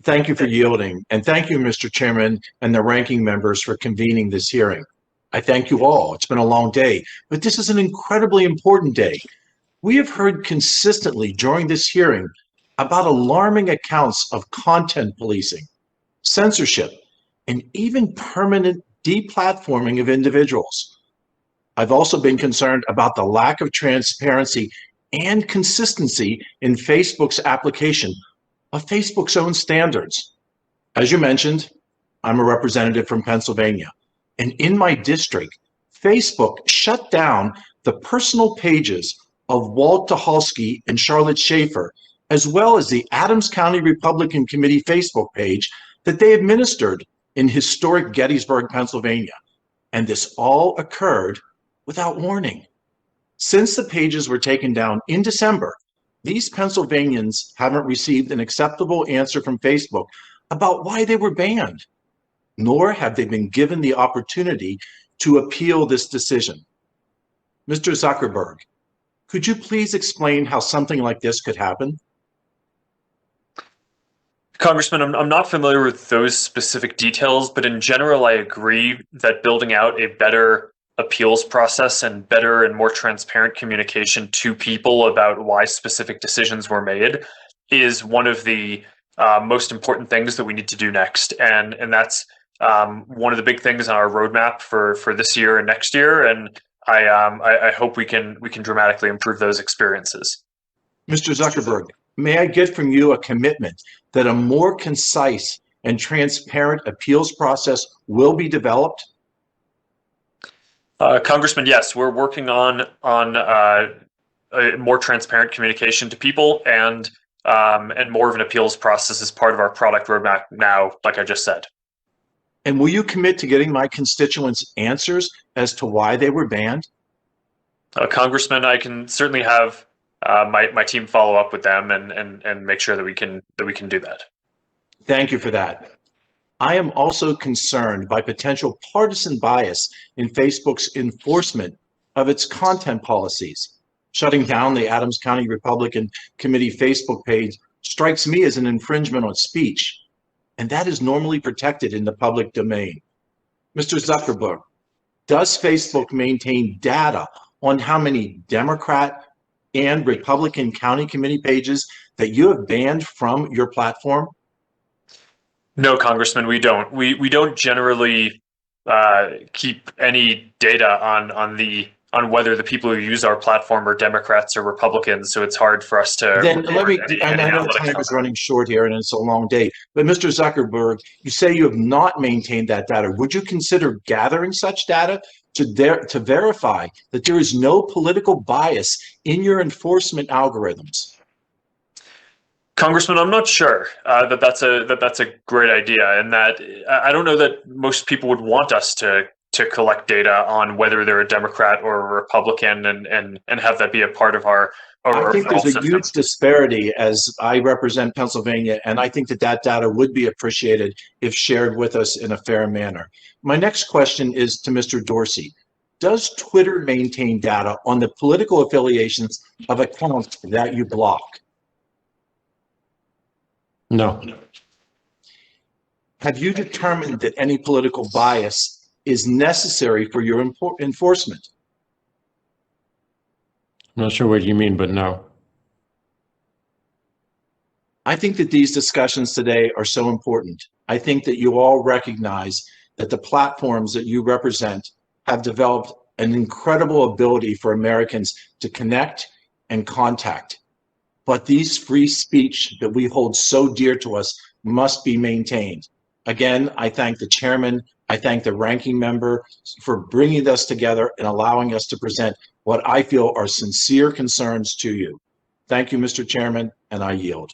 Thank you for yielding, and thank you, Mr. Chairman, and the ranking members for convening this hearing. I thank you all. It's been a long day, but this is an incredibly important day. We have heard consistently during this hearing about alarming accounts of content policing, censorship, and even permanent deplatforming of individuals. I've also been concerned about the lack of transparency and consistency in Facebook's application of Facebook's own standards. As you mentioned, I'm a representative from Pennsylvania, and in my district, Facebook shut down the personal pages of Walt Tucholsky and Charlotte Schaefer, as well as the Adams County Republican Committee Facebook page that they administered in historic Gettysburg, Pennsylvania. And this all occurred without warning. Since the pages were taken down in December, these Pennsylvanians haven't received an acceptable answer from Facebook about why they were banned, nor have they been given the opportunity to appeal this decision. Mr. Zuckerberg, could you please explain how something like this could happen? Congressman, I'm not familiar with those specific details, but in general, I agree that building out a better appeals process and better and more transparent communication to people about why specific decisions were made is one of the most important things that we need to do next. And that's one of the big things on our roadmap for this year and next year. And I hope we can dramatically improve those experiences. Mr. Zuckerberg, may I get from you a commitment that a more concise and transparent appeals process will be developed? Congressman, yes, we're working on a more transparent communication to people and more of an appeals process as part of our product roadmap now, like I just said. And will you commit to getting my constituents answers as to why they were banned? Congressman, I can certainly have my team follow up with them and make sure that we can do that. Thank you for that. I am also concerned by potential partisan bias in Facebook's enforcement of its content policies. Shutting down the Adams County Republican Committee Facebook page strikes me as an infringement on speech, and that is normally protected in the public domain. Mr. Zuckerberg, does Facebook maintain data on how many Democrat and Republican county committee pages that you have banned from your platform? No, Congressman, we don't. We don't generally keep any data on whether the people who use our platform are Democrats or Republicans, so it's hard for us to. Then let me. And I know time is running short here, and it's a long day. But Mr. Zuckerberg, you say you have not maintained that data. Would you consider gathering such data to verify that there is no political bias in your enforcement algorithms? Congressman, I'm not sure that's a great idea, and that I don't know that most people would want us to collect data on whether they're a Democrat or a Republican and have that be a part of our. I think there's a huge disparity as I represent Pennsylvania, and I think that data would be appreciated if shared with us in a fair manner. My next question is to Mr. Dorsey. Does Twitter maintain data on the political affiliations of accounts that you block? No. Have you determined that any political bias is necessary for your enforcement? I'm not sure what you mean, but no. I think that these discussions today are so important. I think that you all recognize that the platforms that you represent have developed an incredible ability for Americans to connect and contact. But these free speech that we hold so dear to us must be maintained. Again, I thank the chairman, I thank the ranking member for bringing us together and allowing us to present what I feel are sincere concerns to you. Thank you, Mr. Chairman, and I yield.